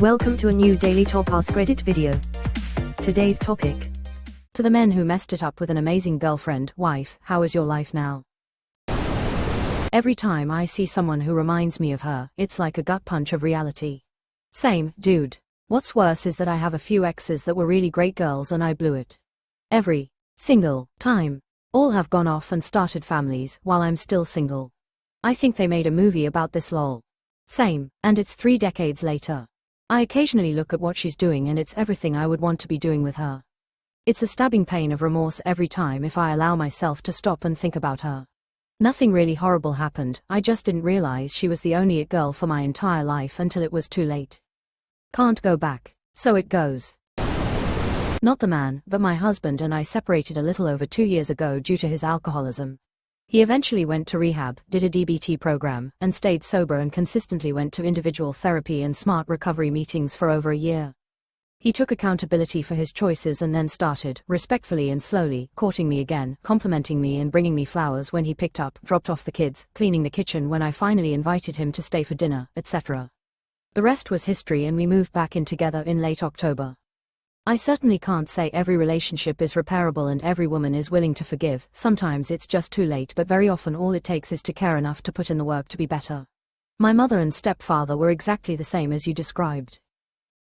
Welcome to a new Daily Top Askreddit video. Today's topic. To the men who messed it up with an amazing girlfriend, wife, how is your life now? Every time I see someone who reminds me of her, it's like a gut punch of reality. Same, dude. What's worse is that I have a few exes that were really great girls and I blew it. Every single time. All have gone off and started families, while I'm still single. I think they made a movie about this lol. Same, and it's 3 decades later. I occasionally look at what she's doing and it's everything I would want to be doing with her. It's a stabbing pain of remorse every time if I allow myself to stop and think about her. Nothing really horrible happened, I just didn't realize she was the only it girl for my entire life until it was too late. Can't go back. So it goes. Not the man, but my husband and I separated a little over 2 years ago due to his alcoholism. He eventually went to rehab, did a DBT program, and stayed sober and consistently went to individual therapy and smart recovery meetings for over a year. He took accountability for his choices and then started, respectfully and slowly, courting me again, complimenting me and bringing me flowers when he picked up, dropped off the kids, cleaning the kitchen when I finally invited him to stay for dinner, etc. The rest was history and we moved back in together in late October. I certainly can't say every relationship is repairable and every woman is willing to forgive, sometimes it's just too late, but very often all it takes is to care enough to put in the work to be better. My mother and stepfather were exactly the same as you described.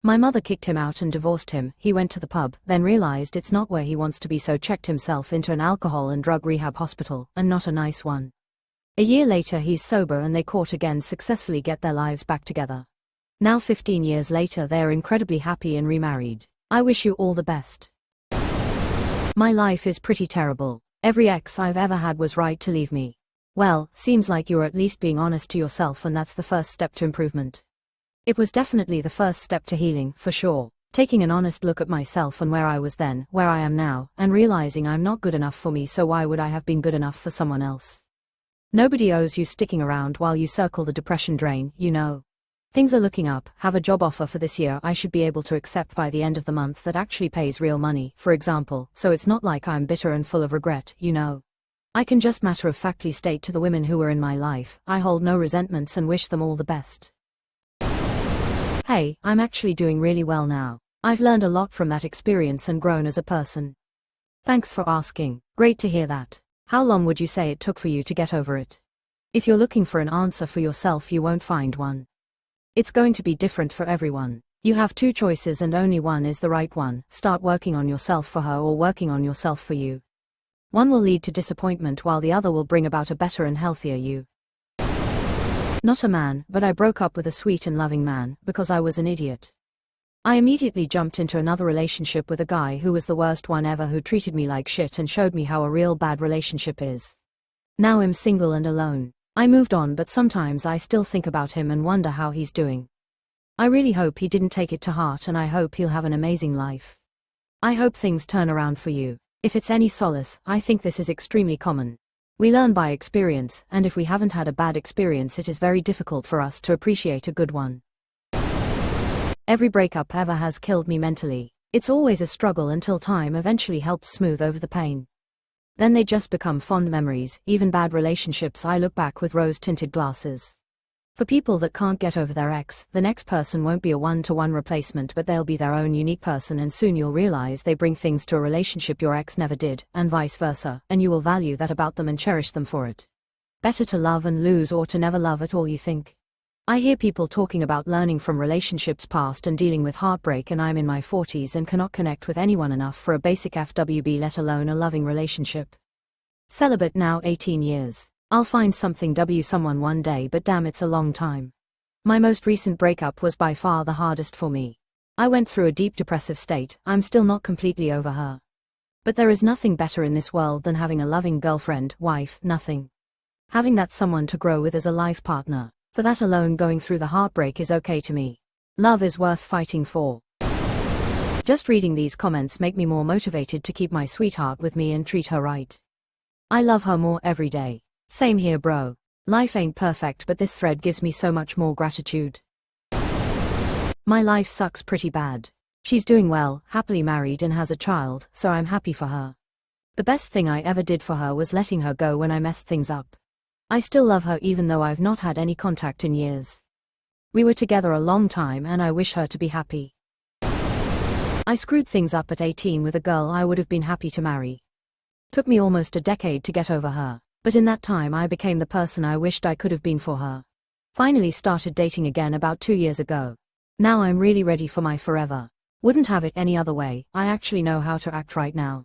My mother kicked him out and divorced him, he went to the pub, then realized it's not where he wants to be, so checked himself into an alcohol and drug rehab hospital, and not a nice one. A year later he's sober and they court again, successfully get their lives back together. Now 15 years later they are incredibly happy and remarried. I wish you all the best. My life is pretty terrible. Every ex I've ever had was right to leave me. Well, seems like you're at least being honest to yourself, and that's the first step to improvement. It was definitely the first step to healing, for sure. Taking an honest look at myself and where I was then, where I am now, and realizing I'm not good enough for me, so why would I have been good enough for someone else? Nobody owes you sticking around while you circle the depression drain, you know. Things are looking up, have a job offer for this year I should be able to accept by the end of the month that actually pays real money, for example, so it's not like I'm bitter and full of regret, you know. I can just matter-of-factly state to the women who were in my life, I hold no resentments and wish them all the best. Hey, I'm actually doing really well now. I've learned a lot from that experience and grown as a person. Thanks for asking. Great to hear that. How long would you say it took for you to get over it? If you're looking for an answer for yourself, you won't find one. It's going to be different for everyone. You have 2 choices and only one is the right one: start working on yourself for her or working on yourself for you. One will lead to disappointment while the other will bring about a better and healthier you. Not a man, but I broke up with a sweet and loving man, because I was an idiot. I immediately jumped into another relationship with a guy who was the worst one ever, who treated me like shit and showed me how a real bad relationship is. Now I'm single and alone. I moved on, but sometimes I still think about him and wonder how he's doing. I really hope he didn't take it to heart and I hope he'll have an amazing life. I hope things turn around for you. If it's any solace, I think this is extremely common. We learn by experience, and if we haven't had a bad experience it is very difficult for us to appreciate a good one. Every breakup ever has killed me mentally. It's always a struggle until time eventually helps smooth over the pain. Then they just become fond memories. Even bad relationships I look back with rose-tinted glasses. For people that can't get over their ex, the next person won't be a one-to-one replacement, but they'll be their own unique person, and soon you'll realize they bring things to a relationship your ex never did, and vice versa, and you will value that about them and cherish them for it. Better to love and lose or to never love at all, you think? I hear people talking about learning from relationships past and dealing with heartbreak, and I'm in my 40s and cannot connect with anyone enough for a basic FWB, let alone a loving relationship. Celibate now 18 years. I'll find someone one day, but damn, it's a long time. My most recent breakup was by far the hardest for me. I went through a deep depressive state. I'm still not completely over her. But there is nothing better in this world than having a loving girlfriend, wife, nothing. Having that someone to grow with as a life partner. For that alone, going through the heartbreak is okay to me. Love is worth fighting for. Just reading these comments make me more motivated to keep my sweetheart with me and treat her right. I love her more every day. Same here, bro. Life ain't perfect, but this thread gives me so much more gratitude. My life sucks pretty bad. She's doing well, happily married and has a child, so I'm happy for her. The best thing I ever did for her was letting her go when I messed things up. I still love her even though I've not had any contact in years. We were together a long time and I wish her to be happy. I screwed things up at 18 with a girl I would have been happy to marry. Took me almost a decade to get over her, but in that time I became the person I wished I could have been for her. Finally started dating again about 2 years ago. Now I'm really ready for my forever. Wouldn't have it any other way. I actually know how to act right now.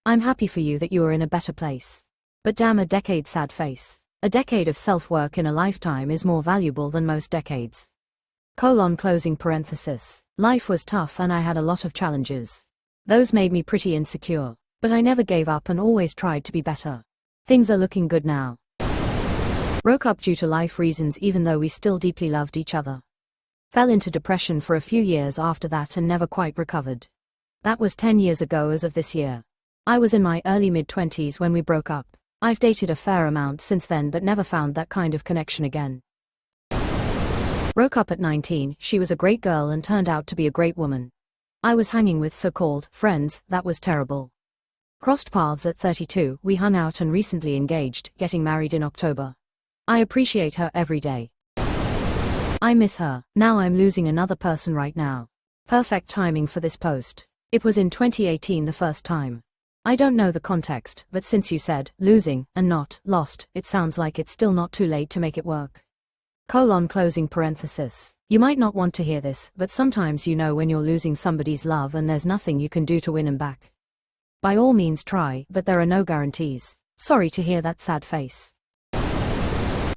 I'm happy for you that you are in a better place. But damn, a decade, sad face. A decade of self-work in a lifetime is more valuable than most decades. Closing parenthesis. Life was tough and I had a lot of challenges. Those made me pretty insecure. But I never gave up and always tried to be better. Things are looking good now. Broke up due to life reasons even though we still deeply loved each other. Fell into depression for a few years after that and never quite recovered. That was 10 years ago as of this year. I was in my early mid-20s when we broke up. I've dated a fair amount since then but never found that kind of connection again. Broke up at 19, she was a great girl and turned out to be a great woman. I was hanging with so-called friends, that was terrible. Crossed paths at 32, we hung out and recently engaged, getting married in October. I appreciate her every day. I miss her. Now I'm losing another person right now. Perfect timing for this post. It was in 2018 the first time. I don't know the context, but since you said losing and not lost, it sounds like it's still not too late to make it work. Closing parenthesis. You might not want to hear this, but sometimes you know when you're losing somebody's love and there's nothing you can do to win them back. By all means try, but there are no guarantees. Sorry to hear that, sad face.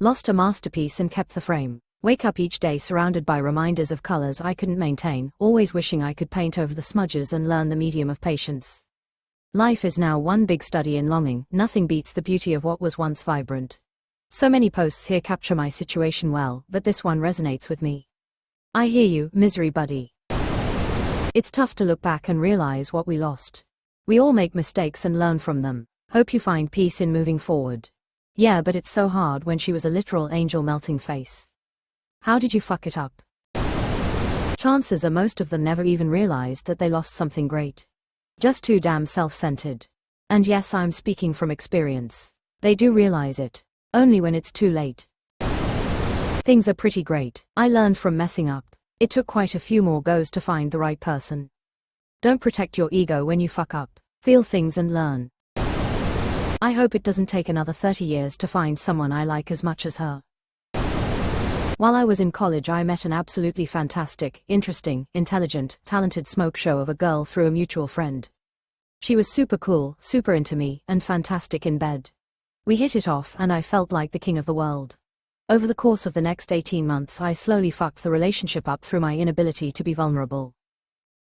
Lost a masterpiece and kept the frame. Wake up each day surrounded by reminders of colors I couldn't maintain, always wishing I could paint over the smudges and learn the medium of patience. Life is now one big study in longing, nothing beats the beauty of what was once vibrant. So many posts here capture my situation well, but this one resonates with me. I hear you, misery buddy. It's tough to look back and realize what we lost. We all make mistakes and learn from them. Hope you find peace in moving forward. Yeah, but it's so hard when she was a literal angel melting face. How did you fuck it up? Chances are most of them never even realized that they lost something great. Just too damn self-centered. And yes, I'm speaking from experience. They do realize it. Only when it's too late. Things are pretty great. I learned from messing up. It took quite a few more goes to find the right person. Don't protect your ego when you fuck up. Feel things and learn. I hope it doesn't take another 30 years to find someone I like as much as her. While I was in college I met an absolutely fantastic, interesting, intelligent, talented smoke show of a girl through a mutual friend. She was super cool, super into me, and fantastic in bed. We hit it off and I felt like the king of the world. Over the course of the next 18 months I slowly fucked the relationship up through my inability to be vulnerable.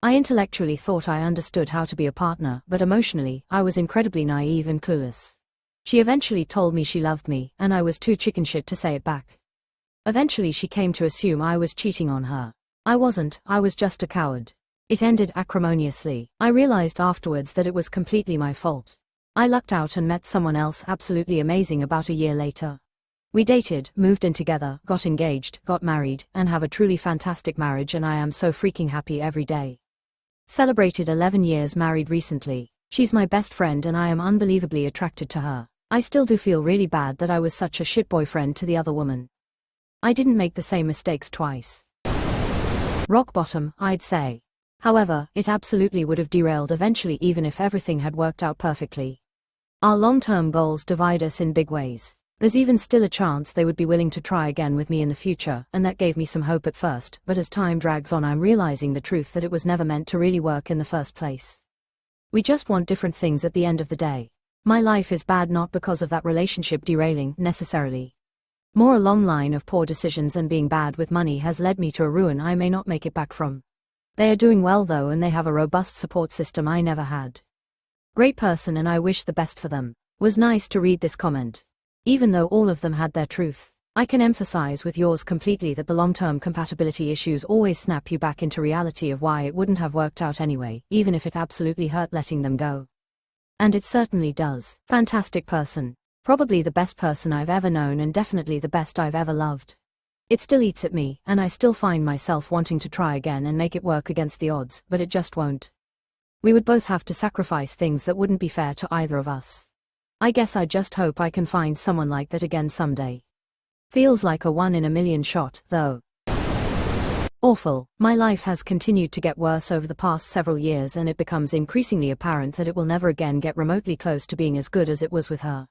I intellectually thought I understood how to be a partner, but emotionally, I was incredibly naive and clueless. She eventually told me she loved me, and I was too chicken shit to say it back. Eventually she came to assume I was cheating on her. I wasn't, I was just a coward. It ended acrimoniously. I realized afterwards that it was completely my fault. I lucked out and met someone else absolutely amazing about a year later. We dated, moved in together, got engaged, got married, and have a truly fantastic marriage, and I am so freaking happy every day. Celebrated 11 years married recently. She's my best friend and I am unbelievably attracted to her. I still do feel really bad that I was such a shit boyfriend to the other woman. I didn't make the same mistakes twice. Rock bottom, I'd say. However, it absolutely would have derailed eventually even if everything had worked out perfectly. Our long-term goals divide us in big ways. There's even still a chance they would be willing to try again with me in the future, and that gave me some hope at first, but as time drags on I'm realizing the truth that it was never meant to really work in the first place. We just want different things at the end of the day. My life is bad not because of that relationship derailing, necessarily. More a long line of poor decisions, and being bad with money has led me to a ruin I may not make it back from. They are doing well though, and they have a robust support system I never had. Great person and I wish the best for them. Was nice to read this comment. Even though all of them had their truth, I can emphasize with yours completely that the long-term compatibility issues always snap you back into reality of why it wouldn't have worked out anyway, even if it absolutely hurt letting them go. And it certainly does. Fantastic person. Probably the best person I've ever known and definitely the best I've ever loved. It still eats at me, and I still find myself wanting to try again and make it work against the odds, but it just won't. We would both have to sacrifice things that wouldn't be fair to either of us. I guess I just hope I can find someone like that again someday. Feels like a 1 in a million shot, though. Awful. My life has continued to get worse over the past several years, and it becomes increasingly apparent that it will never again get remotely close to being as good as it was with her.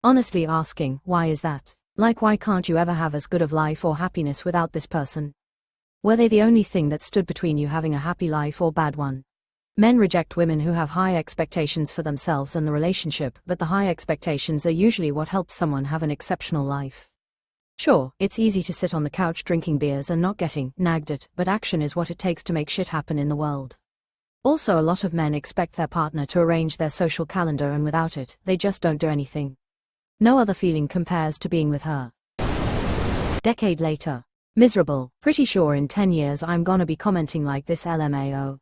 Honestly asking, why is that? Like, why can't you ever have as good of life or happiness without this person? Were they the only thing that stood between you having a happy life or bad one? Men reject women who have high expectations for themselves and the relationship, but the high expectations are usually what helps someone have an exceptional life. Sure, it's easy to sit on the couch drinking beers and not getting nagged at, but action is what it takes to make shit happen in the world. Also, a lot of men expect their partner to arrange their social calendar, and without it, they just don't do anything. No other feeling compares to being with her. Decade later. Miserable. Pretty sure in 10 years I'm gonna be commenting like this, LMAO.